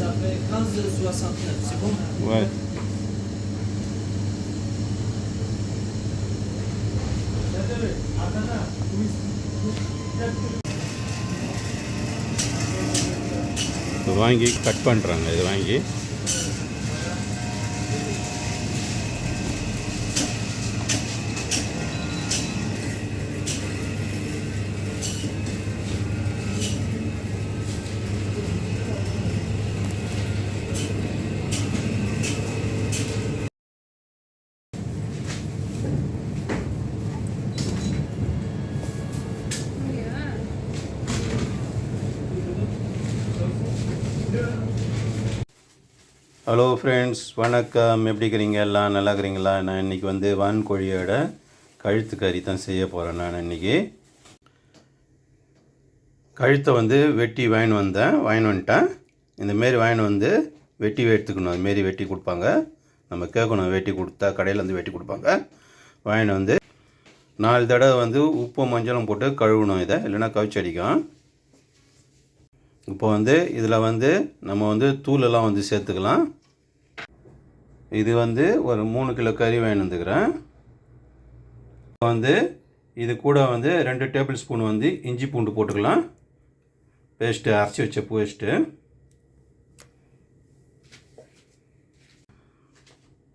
Ça fait 15,69, c'est bon? Ouais. இது வாங்கி cut பண்ணுறாங்க. இது வாங்கி ஹலோ ஃப்ரெண்ட்ஸ், வணக்கம். எப்படி இருக்கிறீங்க? எல்லாம் நல்லா இருக்கிறீங்களா? நான் இன்றைக்கி வந்து வான்கோழியோட கழுத்து கறி தான் செய்ய போகிறேன். நான் இன்றைக்கி கழுத்தை வந்து வெட்டி வாங்கின்னு வந்துட்டேன். இந்தமாரி வாங்கின்னு வந்து வெட்டி எடுத்துக்கணும். அதுமாரி வெட்டி கொடுப்பாங்க. நம்ம கேட்கணும், வெட்டி கொடுத்தா கடையில் வந்து வெட்டி கொடுப்பாங்க. வாங்கின்னு வந்து 4 தடவை வந்து உப்பும் மஞ்சளும் போட்டு கழுவணும். இதை இல்லைன்னா கவிச்சு அடிக்கும். இப்போ வந்து இதில் வந்து நம்ம வந்து தூளெல்லாம் வந்து சேர்த்துக்கலாம். இது வந்து ஒரு 3 கிலோ கறி வாங்கி வந்துக்கிறேன். இப்போ வந்து இது கூட வந்து 2 டேபிள் ஸ்பூன் வந்து இஞ்சி பூண்டு போட்டுக்கலாம். பேஸ்ட்டு, அரைச்சி வச்ச பேஸ்ட்டு.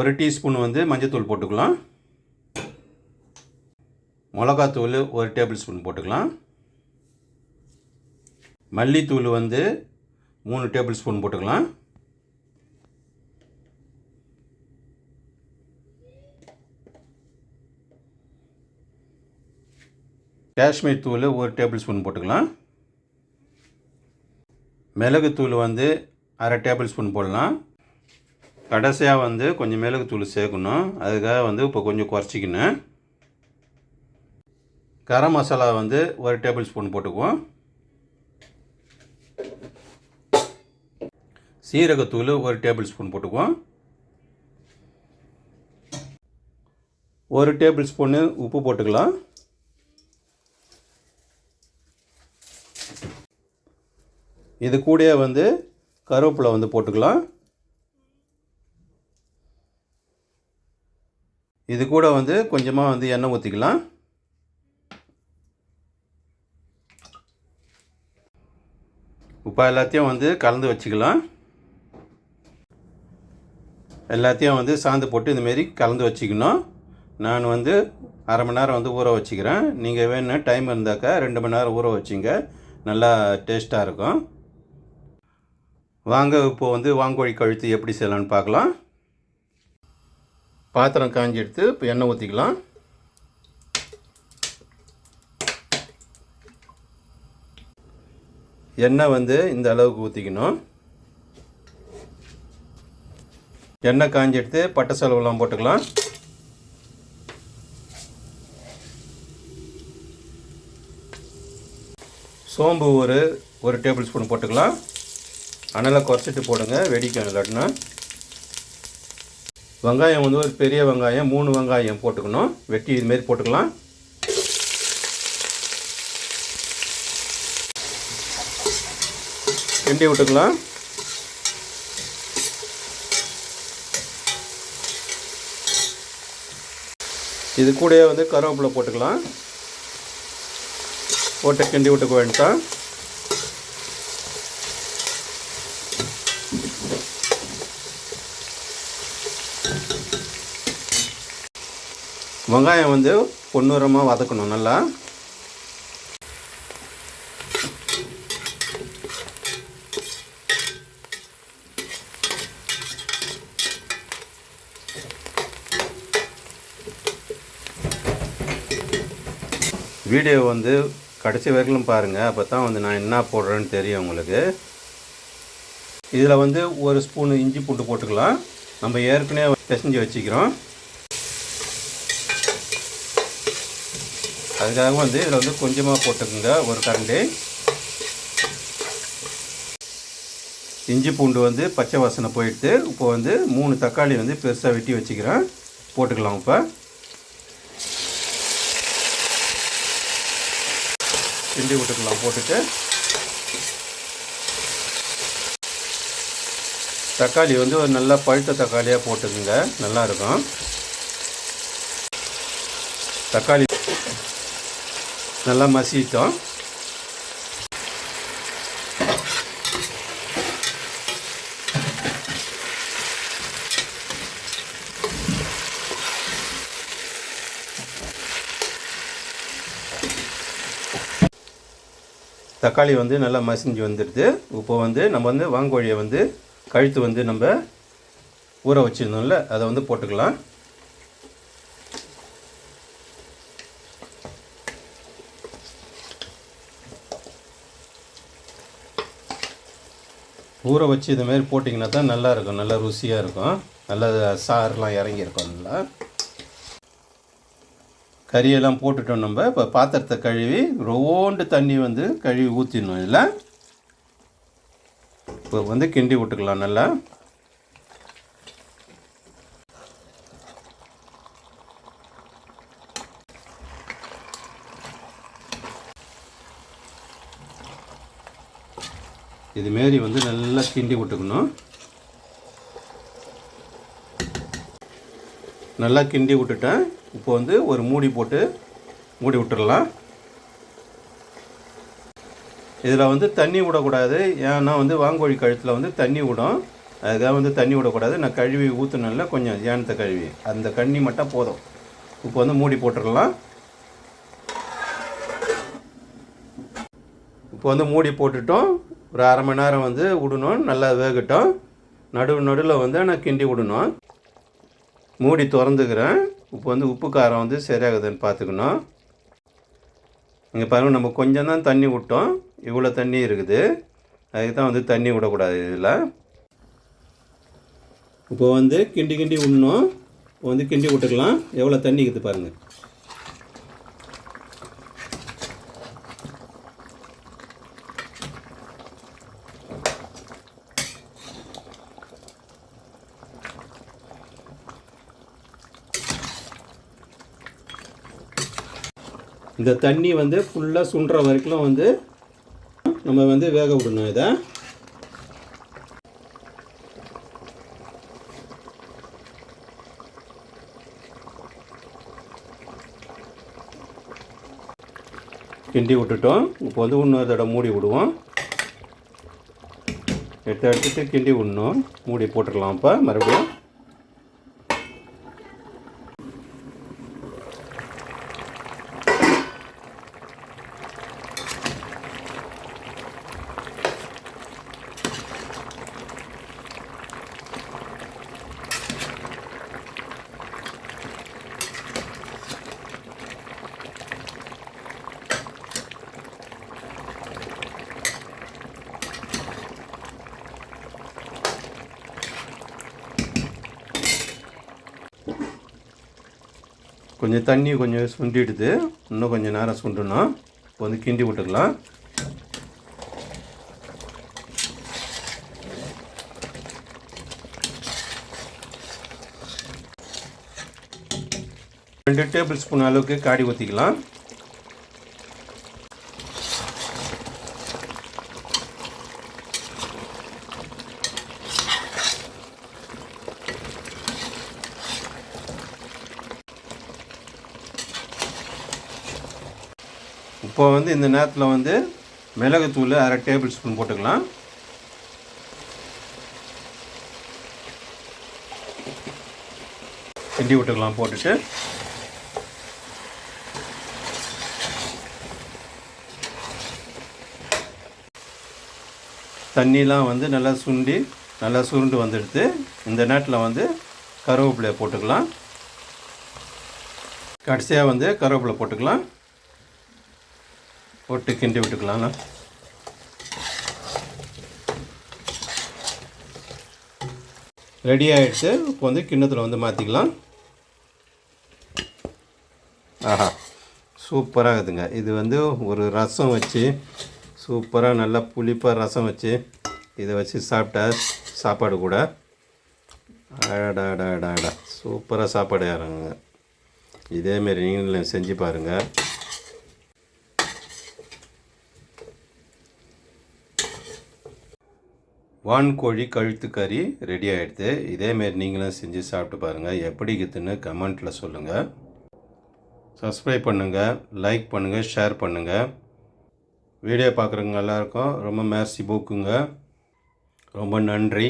1 டீஸ்பூன் வந்து மஞ்சத்தூள் போட்டுக்கலாம். மிளகாத்தூள் 1 டேபிள் ஸ்பூன் போட்டுக்கலாம். மல்லித்தூள் வந்து 3 டேபிள் ஸ்பூன் போட்டுக்கலாம். காஷ்மீர் தூள் 1 டேபிள் ஸ்பூன் போட்டுக்கலாம். மிளகுத்தூள் வந்து 1/2 டேபிள் ஸ்பூன் போடலாம். கடைசியாக வந்து கொஞ்சம் மிளகுத்தூள் சேர்க்கணும். அதுக்காக வந்து இப்போ கொஞ்சம் குறைச்சிக்கணும். கரம் மசாலா வந்து 1 டேபிள் ஸ்பூன் போட்டுக்குவோம். சீரகத்தூள் 1 டேபிள் ஸ்பூன் போட்டுக்குவோம். 1 டேபிள் ஸ்பூனு உப்பு போட்டுக்கலாம். இது கூடயே வந்து கருவேப்பிலை வந்து போட்டுக்கலாம். இது கூட வந்து கொஞ்சமாக வந்து எண்ணெய் ஊற்றிக்கலாம். இப்போ எல்லாத்தையும் வந்து கலந்து வச்சுக்கலாம். எல்லாத்தையும் வந்து சாந்து போட்டு இந்தமாரி கலந்து வச்சுக்கணும். நான் வந்து 1/2 மணி நேரம் வந்து ஊற வச்சுக்கிறேன். நீங்கள் வேணும்னா டைம் இருந்தாக்கா 2 மணி நேரம் ஊற வச்சிங்க, நல்லா டேஸ்ட்டாக இருக்கும். வாங்க இப்போ வந்து வான்கோழி கழுத்து எப்படி செய்யலான்னு பார்க்கலாம். பாத்திரம் காஞ்சி எடுத்து இப்போ எண்ணெய் ஊற்றிக்கலாம். எண்ணெய் வந்து இந்த அளவுக்கு ஊற்றிக்கணும். எண்ணெய் காஞ்சி எடுத்து பட்டை செலவுலாம் போட்டுக்கலாம். சோம்பு ஒரு டேபிள் ஸ்பூன் போட்டுக்கலாம். அனலை குறைச்சிட்டு போடுங்க, வெடிக்கும் இல்லாட்டினா. வெங்காயம் வந்து ஒரு பெரிய வெங்காயம் 3 வெங்காயம் போட்டுக்கணும். வெட்டி இதுமாரி போட்டுக்கலாம். கிண்டி விட்டுக்கலாம். இது கூடயே வந்து கருவேப்பிலை போட்டுக்கலாம். போட்டு கிண்டி விட்டுக்க வேண்டாம். வெங்காயம் வந்து பொன்னிறமாக வதக்கணும் நல்லா. வீடியோ வந்து கடைசி வரைக்கும் பாருங்கள். அப்போ தான் வந்து நான் என்ன போடுறேன்னு தெரியும் உங்களுக்கு. இதில் வந்து 1 ஸ்பூன் இஞ்சி பூண்டு போட்டுக்கலாம். நம்ம ஏற்கனவே பிசைஞ்சு வச்சுக்கிறோம். அதுக்காக வந்து இதில் வந்து கொஞ்சமாக போட்டுக்கோங்க, 1 கரண்டி. இஞ்சி பூண்டு வந்து பச்சை வாசனை போயிடுது. இப்போ வந்து 3 தக்காளி வந்து பெருசாக வெட்டி வச்சுக்கிறேன், போட்டுக்கலாம். இப்போ கிண்டி விட்டுக்கலாம். போட்டுட்டு தக்காளி வந்து ஒரு நல்லா பழுத்த தக்காளியாக போட்டுக்குங்க, நல்லாயிருக்கும். தக்காளி நல்லா மசிட்டோம். தக்காளி வந்து நல்லா மசிஞ்சு வந்துடுது. இப்போ வந்து நம்ம வந்து வாங்கோழியை வந்து கழுத்து வந்து நம்ம ஊற வச்சுருந்தோம்ல, அதை வந்து போட்டுக்கலாம். ஊற வச்சு இதுமாரி போட்டிங்கன்னா தான் நல்லாயிருக்கும், நல்லா ருசியாக இருக்கும், நல்லா சாரெலாம் இறங்கியிருக்கும். நல்லா கறியெல்லாம் போட்டுட்டோம். நம்ம இப்போ பாத்திரத்தை கழுவி ரோண்டு தண்ணி வந்து கழுவி ஊற்றிடணும். இதில் இப்போ வந்து கிண்டி விட்டுக்கலாம் நல்லா. இதுமாரி வந்து நல்லா கிண்டி விட்டுக்கணும். நல்லா கிண்டி விட்டுட்டேன். இப்போ வந்து ஒரு மூடி போட்டு மூடி விட்டுடலாம். இதில் வந்து தண்ணி விடக்கூடாது, ஏன்னா வந்து வாங்கோழி கழுத்தில் வந்து தண்ணி விடும். அதுக்காக வந்து தண்ணி விடக்கூடாது. நான் கழுவி ஊற்றினால கொஞ்சம் ஏனத்தை கழுவி அந்த கண்ணி மட்டும் போதும். இப்போ வந்து மூடி போட்டுடலாம். இப்போ வந்து மூடி போட்டுட்டோம். ஒரு அரை மணி நேரம் வந்து விடணும், நல்லா வேகட்டும். நடுவில் வந்து நான் கிண்டி விடணும். மூடி திறந்துக்கிறேன். இப்போ வந்து உப்பு காரம் வந்து சரியாகுதுன்னு பார்த்துக்கணும். இங்கே பாருங்கள், நம்ம கொஞ்சம் தான் தண்ணி விட்டோம், இவ்வளோ தண்ணி இருக்குது. அதுக்கு தான் வந்து தண்ணி விடக்கூடாது இதில். இப்போ வந்து கிண்டி விடணும். இப்போ வந்து கிண்டி விட்டுக்கலாம். எவ்வளோ தண்ணி இருக்குது பாருங்கள். இந்த தண்ணி வந்து ஃபுல்லாக சுண்டுற வரைக்கும் வந்து நம்ம வந்து வேக விடணும். இதை கிண்டி விட்டுட்டோம். இப்போ வந்து இன்னொரு தடவை மூடி விடுவோம். எடுத்துட்டு கிண்டி விடணும். மூடி போட்டுடலாம். இப்போ மறுபடியும் கொஞ்சம் தண்ணி கொஞ்சம் சுண்டிடுது. இன்னும் கொஞ்சம் நேரம் சுண்டணும். இப்போ வந்து கிண்டி விட்டுக்கலாம். ரெண்டு டேபிள் ஸ்பூன் அளவுக்கு காடி ஊற்றிக்கலாம். இப்போ வந்து இந்த நேரத்தில் வந்து மிளகுத்தூள் அரை டேபிள் ஸ்பூன் போட்டுக்கலாம். கிண்டி விட்டுக்கலாம். போட்டுட்டு தண்ணிலாம் வந்து நல்லா சுண்டி நல்லா சுருண்டு வந்துடுது. இந்த நேரத்தில் வந்து கருவேப்பிலையை போட்டுக்கலாம். கடைசியாக வந்து கருவேப்பிலை போட்டுக்கலாம். போட்டு கிண்டி விட்டுக்கலாம். ரெடி ஆகிடுச்சு. இப்போ வந்து கிண்ணத்தில் வந்து மாற்றிக்கலாம். ஆஹா, சூப்பராக இருக்குதுங்க. இது வந்து ஒரு ரசம் வச்சு சூப்பராக நல்லா புளிப்பாக ரசம் வச்சு இதை வச்சு சாப்பிட்டா சாப்பாடு கூட அடாடாடாடா சூப்பராக சாப்பாடு இறங்குங்க. இதேமாரி நீங்களும் செஞ்சு பாருங்கள். வான்கோழி கழுத்து கறி ரெடி ஆகிடுது. இதேமாரி நீங்களும் செஞ்சு சாப்பிட்டு பாருங்கள். எப்படி இருக்குதுன்னு கமெண்ட்டில் சொல்லுங்கள். சப்ஸ்கிரைப் பண்ணுங்கள், லைக் பண்ணுங்கள், ஷேர் பண்ணுங்கள். வீடியோ பார்க்குறவங்க எல்லாருக்கும் ரொம்ப மேர்சி போக்குங்க. ரொம்ப நன்றி.